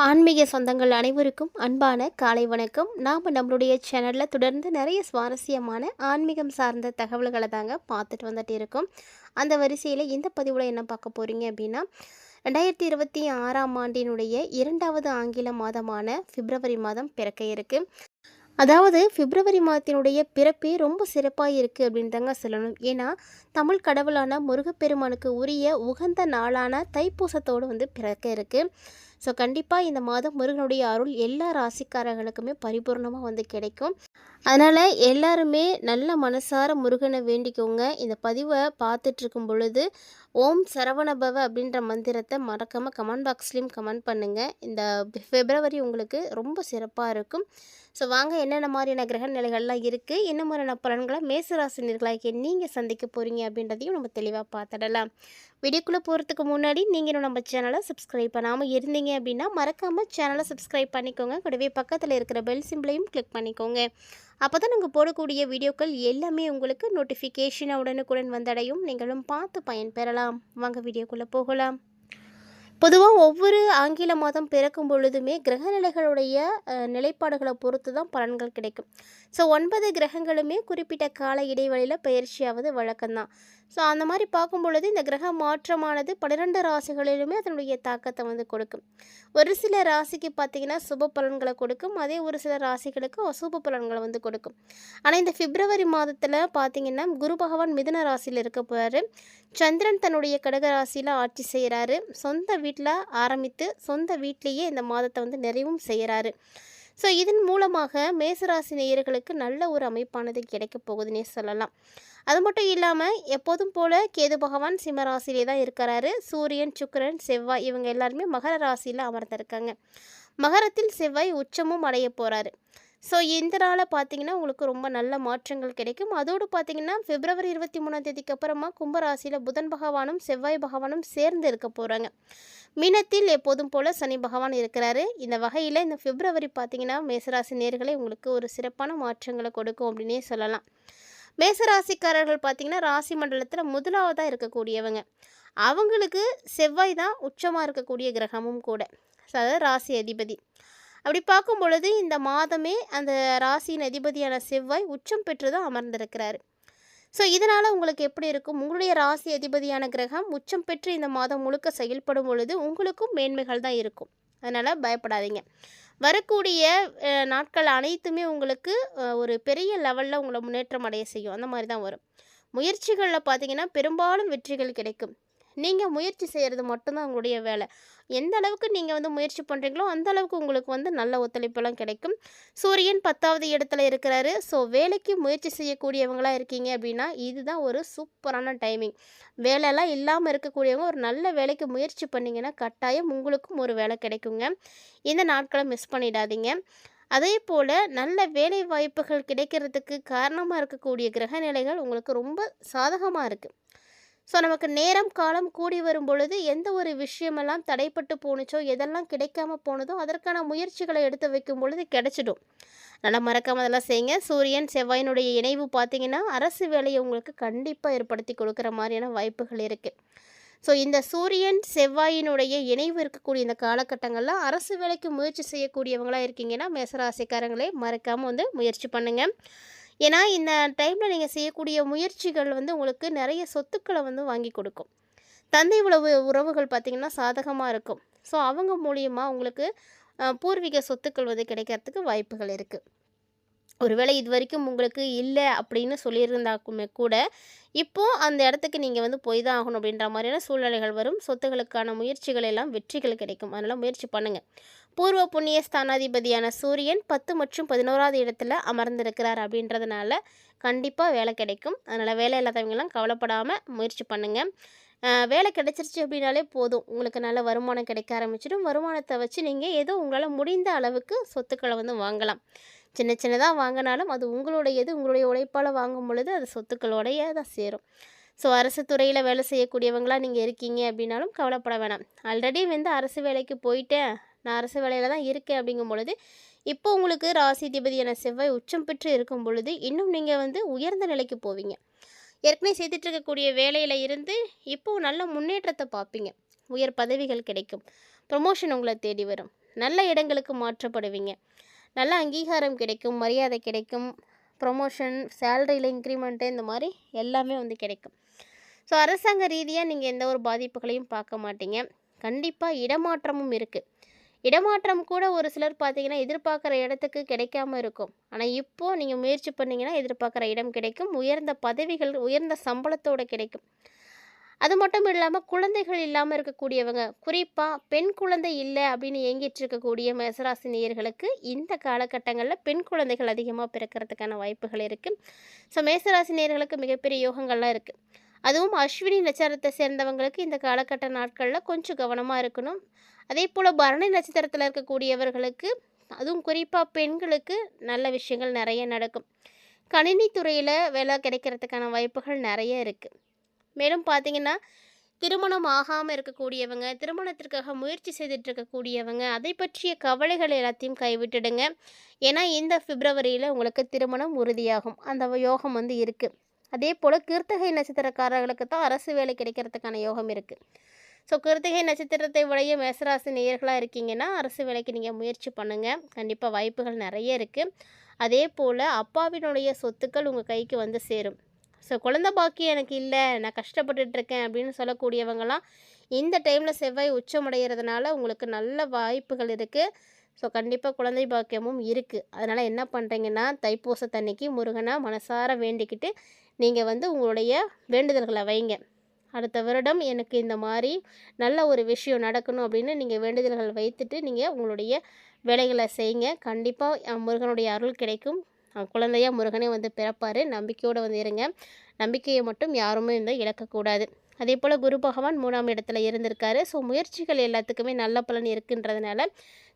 ஆன்மீக சொந்தங்கள் அனைவருக்கும் அன்பான காலை வணக்கம். நாம் நம்மளுடைய சேனலில் தொடர்ந்து நிறைய சுவாரஸ்யமான ஆன்மீகம் சார்ந்த தகவல்களை தாங்க பார்த்துட்டு வந்துட்டு இருக்கோம். அந்த வரிசையில் இந்த பதிவில் என்ன பார்க்க போகிறீங்க அப்படின்னா, 2026ஆம் ஆண்டினுடைய 2வது ஆங்கில மாதமான பிப்ரவரி மாதம் பிறக்க இருக்குது. அதாவது பிப்ரவரி மாதத்தினுடைய பிறப்பே ரொம்ப சிறப்பாக இருக்குது அப்படின்னு தாங்க சொல்லணும். ஏன்னா தமிழ் கடவுளான முருகப்பெருமானுக்கு உரிய உகந்த நாளான தைப்பூசத்தோடு பிறக்க இருக்குது. ஸோ கண்டிப்பாக இந்த மாதம் முருகனுடைய அருள் எல்லா ராசிக்காரர்களுக்குமே பரிபூர்ணமாக கிடைக்கும். அதனால் எல்லாருமே நல்ல மனசார முருகனை வேண்டிக்கோங்க. இந்த பதிவை பார்த்துட்ருக்கும் பொழுது ஓம் சரவணபவ அப்படின்ற மந்திரத்தை மறக்காமல் கமெண்ட் பாக்ஸ்லேயும் கமெண்ட் பண்ணுங்கள். இந்த பிப்ரவரி உங்களுக்கு ரொம்ப சிறப்பாக இருக்கும். ஸோ வாங்க, என்னென்ன மாதிரியான கிரக நிலைகள்லாம் இருக்குது, என்ன மாதிரியான பலன்களை மேசராசினியர்களாக நீங்கள் சந்திக்க போகிறீங்க அப்படின்றதையும் நம்ம தெளிவாக பார்த்துடலாம். வீடியோக்குள்ளே போகிறதுக்கு முன்னாடி நீங்கள் நம்ம சேனலை சப்ஸ்கிரைப் பண்ணாமல் இருந்தீங்க அப்படின்னா மறக்காமல் சேனலை சப்ஸ்கிரைப் பண்ணிக்கோங்க. கூடவே பக்கத்தில் இருக்கிற பெல் சிம்பிளையும் கிளிக் பண்ணிக்கோங்க. அப்போ தான் நாங்கள் போடக்கூடிய வீடியோக்கள் எல்லாமே உங்களுக்கு நோட்டிஃபிகேஷனை உடனுக்குடன் வந்தடையும். நீங்களும் பார்த்து பயன்பெறலாம். வாங்க வீடியோக்குள்ளே போகலாம். பொதுவாக ஒவ்வொரு ஆங்கில மாதம் பிறக்கும் பொழுதுமே கிரகநிலைகளுடைய நிலைப்பாடுகளை பொறுத்து தான் பலன்கள் கிடைக்கும். ஸோ 9 கிரகங்களுமே குறிப்பிட்ட கால இடைவெளியில் பயிற்சியாவது வழக்கம்தான். ஸோ அந்த மாதிரி பார்க்கும் பொழுது இந்த கிரக மாற்றமானது 12 ராசிகளிலுமே அதனுடைய தாக்கத்தை கொடுக்கும். ஒரு சில ராசிக்கு பார்த்திங்கன்னா சுப பலன்களை கொடுக்கும், அதே ஒரு சில ராசிகளுக்கு அசுப பலன்களை கொடுக்கும். ஆனால் இந்த பிப்ரவரி மாதத்தில் பார்த்திங்கன்னா குரு பகவான் மிதுன ராசியில் இருக்க போகிறாரு. சந்திரன் தன்னுடைய கடக ராசியில் ஆட்சி செய்கிறாரு. சொந்த வீட்டில் ஆரம்பித்து சொந்த வீட்டிலேயே இந்த மாதத்தை நிறைவும் செய்கிறாரு. ஸோ இதன் மூலமாக மேசராசி நேயர்களுக்கு நல்ல ஒரு அமைப்பானது கிடைக்க போகுதுன்னே சொல்லலாம். அது மட்டும் இல்லாமல் எப்போதும் போல் கேது பகவான் சிம்ம ராசியிலே தான் இருக்கிறாரு. சூரியன், சுக்கிரன், செவ்வாய் இவங்க எல்லாருமே மகர ராசியில் அமர்ந்திருக்காங்க. மகரத்தில் செவ்வாய் உச்சமும் அடைய போகிறாரு. ஸோ இந்த நாளை பார்த்திங்கன்னா உங்களுக்கு ரொம்ப நல்ல மாற்றங்கள் கிடைக்கும். அதோடு பார்த்திங்கன்னா பிப்ரவரி 23ஆம் தேதிக்கு அப்புறமா கும்பராசியில் புதன் பகவானும் செவ்வாய் பகவானும் சேர்ந்து இருக்க போகிறாங்க. மீனத்தில் எப்போதும் போல் சனி பகவான் இருக்கிறாரு. இந்த வகையில் இந்த பிப்ரவரி பார்த்திங்கன்னா மேசராசி நேயர்களே உங்களுக்கு ஒரு சிறப்பான மாற்றங்களை கொடுக்கும் அப்படின்னே சொல்லலாம். மேசராசிக்காரர்கள் பார்த்திங்கன்னா ராசி மண்டலத்தில் முதலாவதாக இருக்கக்கூடியவங்க. அவங்களுக்கு செவ்வாய் தான் உச்சமாக இருக்கக்கூடிய கிரகமும் கூட, அதாவது ராசி அதிபதி. அப்படி பார்க்கும் பொழுது இந்த மாதமே அந்த ராசியின் அதிபதியான செவ்வாய் உச்சம் பெற்று தான் அமர்ந்திருக்கிறாரு. ஸோ இதனால் உங்களுக்கு எப்படி இருக்கும், உங்களுடைய ராசி அதிபதியான கிரகம் உச்சம் பெற்று இந்த மாதம் முழுக்க செயல்படும் பொழுது உங்களுக்கும் மேன்மைகள் தான் இருக்கும். அதனால் பயப்படாதீங்க. வரக்கூடிய நாட்கள் அனைத்துமே உங்களுக்கு ஒரு பெரிய லெவலில் உங்களை முன்னேற்றம் அடைய செய்யும். அந்த மாதிரி தான் வரும். முயற்சிகளில் பார்த்திங்கன்னா பெரும்பாலும் வெற்றிகள் கிடைக்கும். நீங்கள் முயற்சி செய்கிறது மட்டும்தான் உங்களுடைய வேலை. எந்த அளவுக்கு நீங்கள் முயற்சி பண்ணுறீங்களோ அந்த அளவுக்கு உங்களுக்கு நல்ல ஒத்துழைப்பெல்லாம் கிடைக்கும். சூரியன் 10வது இடத்துல இருக்கிறாரு. ஸோ வேலைக்கு முயற்சி செய்யக்கூடியவங்களாக இருக்கீங்க அப்படின்னா இதுதான் ஒரு சூப்பரான டைமிங். வேலையெல்லாம் இல்லாமல் இருக்கக்கூடியவங்க ஒரு நல்ல வேலைக்கு முயற்சி பண்ணிங்கன்னா கட்டாயம் உங்களுக்கும் ஒரு வேலை கிடைக்குங்க. இந்த நாட்களை மிஸ் பண்ணிடாதீங்க. அதே போல் நல்ல வேலை வாய்ப்புகள் கிடைக்கிறதுக்கு காரணமாக இருக்கக்கூடிய கிரக நிலைகள் உங்களுக்கு ரொம்ப சாதகமாக இருக்குது. ஸோ நமக்கு நேரம் காலம் கூடி வரும் பொழுது எந்த ஒரு விஷயமெல்லாம் தடைப்பட்டு போணுச்சோ, எதெல்லாம் கிடைக்காம போனதோ அதற்கான முயற்சிகளை எடுத்து வைக்கும் பொழுது கிடைச்சிடும். நல்லா மறக்காமல் அதெல்லாம் செய்யுங்க. சூரியன் செவ்வாயினுடைய இணைவு பார்த்திங்கன்னா அரசு வேலையை உங்களுக்கு கண்டிப்பாக ஏற்படுத்தி கொடுக்குற மாதிரியான வாய்ப்புகள் இருக்குது. ஸோ இந்த சூரியன் செவ்வாயினுடைய இணைவு இருக்கக்கூடிய இந்த காலகட்டங்களில் அரசு வேலைக்கு முயற்சி செய்யக்கூடியவங்களாக இருக்கீங்கன்னா மேசராசிக்காரங்களே மறக்காமல் முயற்சி பண்ணுங்கள். ஏன்னா இந்த டைமில் நீங்கள் செய்யக்கூடிய முயற்சிகள் உங்களுக்கு நிறைய சொத்துக்களை வாங்கி கொடுக்கும். தந்தை உறவுகள் பார்த்திங்கன்னா சாதகமாக இருக்கும். ஸோ அவங்க மூலியமாக உங்களுக்கு பூர்வீக சொத்துக்கள் கிடைக்கிறதுக்கு வாய்ப்புகள் இருக்குது. ஒருவேளை இது வரைக்கும் உங்களுக்கு இல்லை அப்படின்னு சொல்லியிருந்தாக்குமே கூட இப்போது அந்த இடத்துக்கு நீங்கள் போய் தான் ஆகணும் அப்படின்ற மாதிரியான சூழ்நிலைகள் வரும். சொத்துக்களுக்கான முயற்சிகள் எல்லாம் வெற்றிகள் கிடைக்கும். அதனால் முயற்சி பண்ணுங்கள். பூர்வ புண்ணிய ஸ்தானாதிபதியான சூரியன் 10 மற்றும் 11வது இடத்துல அமர்ந்திருக்கிறார் அப்படின்றதுனால கண்டிப்பாக வேலை கிடைக்கும். அதனால் வேலை இல்லாதவங்கெல்லாம் கவலைப்படாமல் முயற்சி பண்ணுங்கள். வேலை கிடைச்சிருச்சு அப்படின்னாலே போதும், உங்களுக்கு நல்ல வருமானம் கிடைக்க ஆரம்பிச்சிடும். வருமானத்தை வச்சு நீங்கள் ஏதோ உங்களால் முடிந்த அளவுக்கு சொத்துக்களை வாங்கலாம். சின்ன சின்னதாக வாங்கினாலும் அது உங்களுடையது. உங்களுடைய உழைப்பால் வாங்கும் பொழுது அது சொத்துக்களோடைய தான் சேரும். ஸோ அரசு துறையில் வேலை செய்யக்கூடியவங்களாக நீங்கள் இருக்கீங்க அப்படின்னாலும் கவலைப்பட வேணாம். ஆல்ரெடி அரசு வேலைக்கு போயிட்டேன், நான் அரசு வேலையில் தான் இருக்கேன் அப்படிங்கும் பொழுது இப்போ உங்களுக்கு ராசி அதிபதியான செவ்வாய் உச்சம் பெற்று இருக்கும் பொழுது இன்னும் நீங்கள் உயர்ந்த நிலைக்கு போவீங்க. ஏற்கனவே செய்துட்டு இருக்கக்கூடிய வேலையில் இருந்து இப்போது நல்ல முன்னேற்றத்தை பார்ப்பீங்க. உயர் பதவிகள் கிடைக்கும். ப்ரொமோஷன் உங்களை தேடி வரும். நல்ல இடங்களுக்கு மாற்றப்படுவீங்க. நல்ல அங்கீகாரம் கிடைக்கும், மரியாதை கிடைக்கும், ப்ரொமோஷன், சேலரியில் இன்க்ரிமெண்ட்டு இந்த மாதிரி எல்லாமே வந்து கிடைக்கும். ஸோ அரசாங்க ரீதியாக நீங்கள் எந்த ஒரு பாதிப்புகளையும் பார்க்க மாட்டீங்க. கண்டிப்பாக இடமாற்றமும் இருக்குது. இடமாற்றம் கூட ஒரு சிலர் பார்த்தீங்கன்னா எதிர்பார்க்குற இடத்துக்கு கிடைக்காம இருக்கும். ஆனால் இப்போது நீங்கள் முயற்சி பண்ணிங்கன்னா எதிர்பார்க்குற இடம் கிடைக்கும். உயர்ந்த பதவிகள், உயர்ந்த சம்பளத்தோடு கிடைக்கும். அது மட்டும் இல்லாமல் குழந்தைகள் இல்லாமல் இருக்கக்கூடியவங்க, குறிப்பாக பெண் குழந்தை இல்லை அப்படின்னு ஏங்கிட்டு இருக்கக்கூடிய மேசராசி நேயர்களுக்கு இந்த காலகட்டங்களில் பெண் குழந்தைகள் அதிகமாக பிறக்கிறதுக்கான வாய்ப்புகள் இருக்குது. ஸோ மேசராசி நேயர்களுக்கு மிகப்பெரிய யோகங்கள்லாம் இருக்குது. அதுவும் அஸ்வினி நட்சத்திரத்தை சேர்ந்தவங்களுக்கு இந்த காலகட்ட நாட்களில் கொஞ்சம் கவனமாக இருக்கணும். அதே போல் பரணி நட்சத்திரத்தில் இருக்கக்கூடியவர்களுக்கு, அதுவும் குறிப்பாக பெண்களுக்கு நல்ல விஷயங்கள் நிறைய நடக்கும். கணினி துறையில் வேலை கிடைக்கிறதுக்கான வாய்ப்புகள் நிறைய இருக்குது. மேலும் பார்த்திங்கன்னா திருமணம் ஆகாமல் இருக்கக்கூடியவங்க, திருமணத்திற்காக முயற்சி செய்துட்டு இருக்கக்கூடியவங்க, அதை பற்றிய கவலைகள் எல்லாத்தையும் கைவிட்டுடுங்க. ஏன்னா இந்த பிப்ரவரியில் உங்களுக்கு திருமணம் உறுதியாகும். அந்த யோகம் வந்து இருக்குது. அதே போல் கிருத்திகை நட்சத்திரக்காரர்களுக்கு தான் அரசு வேலை கிடைக்கிறதுக்கான யோகம் இருக்குது. ஸோ கிருத்திகை நட்சத்திரத்தை உடைய மேசராசி நேயர்களாக இருக்கீங்கன்னா அரசு வேலைக்கு நீங்கள் முயற்சி பண்ணுங்கள். கண்டிப்பாக வாய்ப்புகள் நிறைய இருக்குது. அதே போல் அப்பாவினுடைய சொத்துக்கள் உங்கள் கைக்கு வந்து சேரும். ஸோ குழந்தை பாக்கியம் எனக்கு இல்லை, நான் கஷ்டப்பட்டுட்ருக்கேன் அப்படின்னு சொல்லக்கூடியவங்களாம் இந்த டைமில் செவ்வாய் உச்சமடைகிறதுனால உங்களுக்கு நல்ல வாய்ப்புகள் இருக்குது. ஸோ கண்டிப்பாக குழந்தை பாக்கியமும் இருக்குது. அதனால் என்ன பண்ணுறீங்கன்னா தைப்பூசத்தன்னைக்கு முருகனை மனசார வேண்டிக்கிட்டு நீங்கள் வந்து உங்களுடைய வேண்டுதல்களை வைங்க. அடுத்த வருடம் எனக்கு இந்த மாதிரி நல்ல ஒரு விஷயம் நடக்கணும் அப்படின்னு நீங்கள் வேண்டுதல்கள் வைத்துட்டு நீங்கள் உங்களுடைய வேலைகளை செய்யுங்க. கண்டிப்பாக முருகனுடைய அருள் கிடைக்கும். குழந்தையாக முருகனே வந்து பிறப்பார். நம்பிக்கையோடு வந்து இருங்க. நம்பிக்கையை மட்டும் யாருமே வந்து இழக்கக்கூடாது. அதே போல் குரு பகவான் 3ஆம் இடத்துல இருந்திருக்காரு. ஸோ முயற்சிகள் எல்லாத்துக்குமே நல்ல பலன் இருக்குன்றதுனால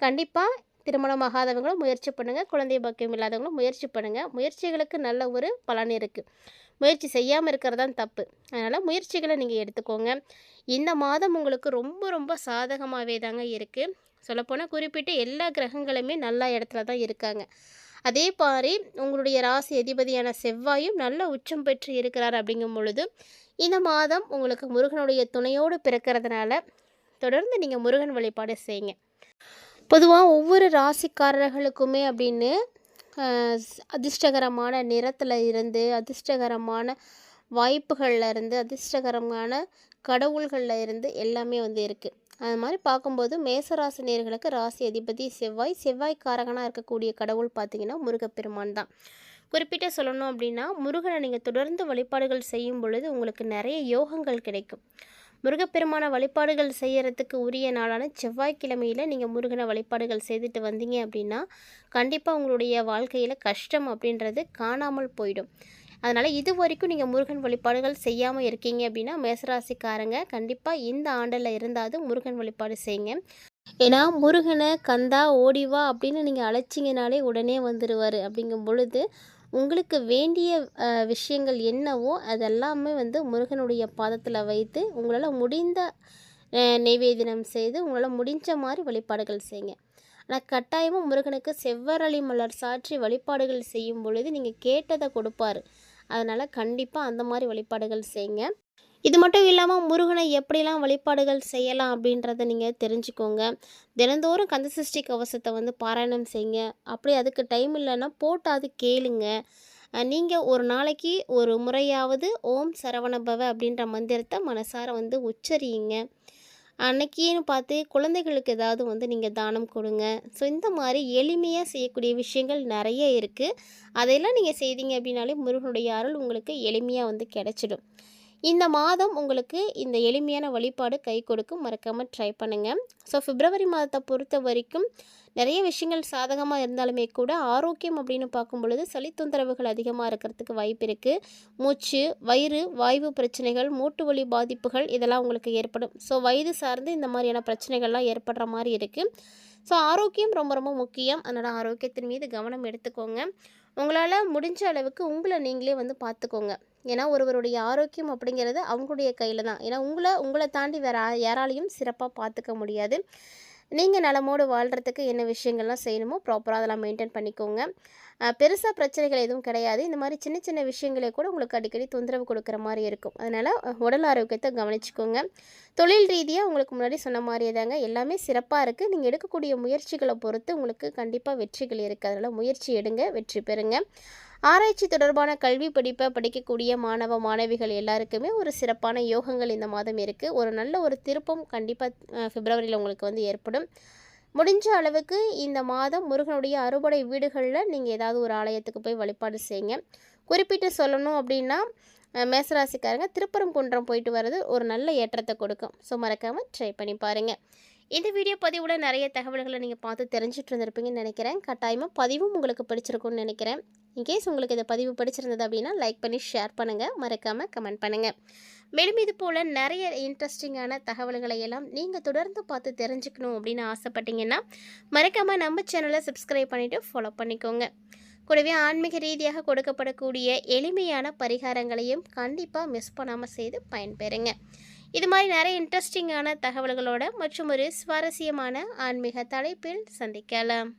கண்டிப்பாக திருமணமாகாதவங்களும் முயற்சி பண்ணுங்கள், குழந்தை பாக்கியம் இல்லாதவங்களும் முயற்சி பண்ணுங்கள். முயற்சிகளுக்கு நல்ல ஒரு பலன் இருக்குது. முயற்சி செய்யாமல் இருக்கிறது தான் தப்பு. அதனால் முயற்சிகளை நீங்கள் எடுத்துக்கோங்க. இந்த மாதம் உங்களுக்கு ரொம்ப ரொம்ப சாதகமாகவே தாங்க இருக்குது. சொல்லப்போனால் குறிப்பிட்ட எல்லா கிரகங்களுமே நல்ல இடத்துல தான் இருக்காங்க. அதே மாதிரி உங்களுடைய ராசி அதிபதியான செவ்வாயும் நல்ல உச்சம் பெற்று இருக்கிறார். அப்படிங்கும் பொழுது இந்த மாதம் உங்களுக்கு முருகனுடைய துணையோடு பிறக்கிறதுனால தொடர்ந்து நீங்கள் முருகன் வழிபாடு செய்யுங்க. பொதுவாக ஒவ்வொரு ராசிக்காரர்களுக்குமே அப்படின்னு அதிர்ஷ்டகரமான நிறத்தில் இருந்து, அதிர்ஷ்டகரமான வாய்ப்புகளில் இருந்து, அதிர்ஷ்டகரமான கடவுள்களில் இருந்து எல்லாமே வந்து இருக்குது. அது மாதிரி பார்க்கும்போது மேசராசி நேயர்களுக்கு ராசி அதிபதி செவ்வாய்க்காரகனாக இருக்கக்கூடிய கடவுள் பார்த்திங்கன்னா முருகப்பெருமான் தான். குறிப்பிட்டு சொல்லணும் அப்படின்னா முருகனை நீங்கள் தொடர்ந்து வழிபாடுகள் செய்யும் பொழுது உங்களுக்கு நிறைய யோகங்கள் கிடைக்கும். முருகப்பெருமான வழிபாடுகள் செய்கிறதுக்கு உரிய நாளான செவ்வாய்க்கிழமையில் நீங்கள் முருகனை வழிபாடுகள் செய்துட்டு வந்தீங்க அப்படின்னா கண்டிப்பாக உங்களுடைய வாழ்க்கையில் கஷ்டம் அப்படின்றது காணாமல் போயிடும். அதனால் இது வரைக்கும் நீங்கள் முருகன் வழிபாடுகள் செய்யாமல் இருக்கீங்க அப்படின்னா மேசராசிக்காரங்க கண்டிப்பாக இந்த ஆண்டில் இருந்தாவது முருகன் வழிபாடு செய்யுங்க. ஏன்னா முருகனை கந்தா ஓடிவா அப்படின்னு நீங்கள் அழைச்சிங்கனாலே உடனே வந்துடுவார். அப்படிங்கும் பொழுது உங்களுக்கு வேண்டிய விஷயங்கள் என்னவோ அதெல்லாமே வந்து முருகனுடைய பாதத்தில் வைத்து உங்களால் முடிந்த நெய்வேத்தியம் செய்து உங்களால் முடிஞ்ச மாதிரி வழிபாடுகள் செய்யுங்க. ஆனால் கட்டாயமாக முருகனுக்கு செவ்வரளி மலர் சாற்றி வழிபாடுகள் செய்யும் பொழுது நீங்கள் கேட்டதை கொடுப்பார். அதனால் கண்டிப்பாக அந்த மாதிரி வழிபாடுகள் செய்யுங்க. இது மட்டும் இல்லாமல் முருகனை எப்படிலாம் வழிபாடுகள் செய்யலாம் அப்படின்றத நீங்கள் தெரிஞ்சுக்கோங்க. தினந்தோறும் கந்தசஷ்டி கவசத்தை வந்து பாராயணம் செய்யுங்க. அப்படி அதுக்கு டைம் இல்லைன்னா போட்டாது கேளுங்க. நீங்கள் ஒரு நாளைக்கு ஒரு முறையாவது ஓம் சரவணபவ அப்படின்ற மந்திரத்தை மனசார வந்து உச்சரியுங்க. அன்னைக்கின்னு பார்த்து குழந்தைகளுக்கு ஏதாவது வந்து நீங்கள் தானம் கொடுங்க. ஸோ இந்த மாதிரி எளிமையாக செய்யக்கூடிய விஷயங்கள் நிறைய இருக்குது. அதையெல்லாம் நீங்கள் செய்தீங்க அப்படின்னாலே முருகனுடைய அருள் உங்களுக்கு எளிமையாக வந்து கிடச்சிடும். இந்த மாதம் உங்களுக்கு இந்த எளிமையான வழிபாடு கை கொடுக்கும். மறக்காமல் ட்ரை பண்ணுங்கள். ஸோ பிப்ரவரி மாதத்தை பொறுத்த வரைக்கும் நிறைய விஷயங்கள் சாதகமாக இருந்தாலுமே கூட ஆரோக்கியம் அப்படின்னு பார்க்கும் பொழுது சளி தொந்தரவுகள் அதிகமாக இருக்கிறதுக்கு வாய்ப்பு இருக்குது. மூச்சு, வயிறு, வாய்வு பிரச்சனைகள், மூட்டு வலி பாதிப்புகள் இதெல்லாம் உங்களுக்கு ஏற்படும். ஸோ வயது சார்ந்து இந்த மாதிரியான பிரச்சனைகள்லாம் ஏற்படுற மாதிரி இருக்குது. ஸோ ஆரோக்கியம் ரொம்ப ரொம்ப முக்கியம். அதனால் ஆரோக்கியத்தின் மீது கவனம் எடுத்துக்கோங்க. உங்களால் முடிஞ்ச அளவுக்கு உங்களை நீங்களே வந்து பார்த்துக்கோங்க. ஏன்னா ஒருவருடைய ஆரோக்கியம் அப்படிங்கிறது அவங்களுடைய கையில் தான். ஏன்னா உங்களை தாண்டி வேறு யாராலையும் சிறப்பாக பார்த்துக்க முடியாது. நீங்கள் நலமோடு வாழ்கிறதுக்கு என்ன விஷயங்கள்லாம் செய்யணுமோ ப்ராப்பராக அதெல்லாம் மெயின்டைன் பண்ணிக்கோங்க. பெருசாக பிரச்சனைகள் எதுவும் கிடையாது. இந்த மாதிரி சின்ன சின்ன விஷயங்களே கூட உங்களுக்கு அடிக்கடி தொந்தரவு கொடுக்குற மாதிரி இருக்கும். அதனால் உடல் ஆரோக்கியத்தை கவனிச்சுக்கோங்க. தொழில் ரீதியாக உங்களுக்கு முன்னாடி சொன்ன மாதிரியே தாங்க எல்லாமே சிறப்பாக இருக்குது. நீங்கள் எடுக்கக்கூடிய முயற்சிகளை பொறுத்து உங்களுக்கு கண்டிப்பாக வெற்றிகள் இருக்குது. அதனால் முயற்சி எடுங்க, வெற்றி பெறுங்க. ஆராய்ச்சி தொடர்பான கல்வி படிப்பை படிக்கக்கூடிய மாணவ மாணவிகள் எல்லாருக்குமே ஒரு சிறப்பான யோகங்கள் இந்த மாதம் இருக்குது. ஒரு நல்ல ஒரு திருப்பம் கண்டிப்பாக பிப்ரவரியில் உங்களுக்கு வந்து ஏற்படும். முடிஞ்ச அளவுக்கு இந்த மாதம் முருகனுடைய அறுபடை வீடுகளில் நீங்கள் ஏதாவது ஒரு ஆலயத்துக்கு போய் வழிபாடு செய்யுங்க. குறிப்பிட்டு சொல்லணும் அப்படின்னா மேசராசிக்காரங்க திருப்பரங்குன்றம் போயிட்டு வர்றது ஒரு நல்ல ஏற்றத்தை கொடுக்கும். ஸோ மறக்காமல் ட்ரை பண்ணி பாருங்கள். இந்த வீடியோ பதிவோட நிறைய தகவல்களை நீங்கள் பார்த்து தெரிஞ்சுட்டு இருந்திருப்பீங்கன்னு நினைக்கிறேன். கட்டாயமாக பதிவும் உங்களுக்கு பிடிச்சிருக்கும்னு நினைக்கிறேன். இன்கேஸ் உங்களுக்கு இந்த பதிவு பிடிச்சிருந்தது அப்படின்னா லைக் பண்ணி ஷேர் பண்ணுங்கள், மறக்காமல் கமெண்ட் பண்ணுங்கள். மேலும் இது போல் நிறைய இன்ட்ரெஸ்டிங்கான தகவல்களை எல்லாம் நீங்கள் தொடர்ந்து பார்த்து தெரிஞ்சுக்கணும் அப்படின்னு ஆசைப்பட்டீங்கன்னா மறக்காமல் நம்ம சேனலை சப்ஸ்கிரைப் பண்ணிவிட்டு ஃபாலோ பண்ணிக்கோங்க. கூடவே ஆன்மீக ரீதியாக கொடுக்கப்படக்கூடிய எளிமையான பரிகாரங்களையும் கண்டிப்பாக மிஸ் பண்ணாமல் செய்து பயன்பெறுங்க. இது மாதிரி நிறைய இன்ட்ரெஸ்டிங்கான தகவல்களோட மற்றும் ஒரு சுவாரஸ்யமான ஆன்மீக தலைப்பில் சந்திக்கலாம்.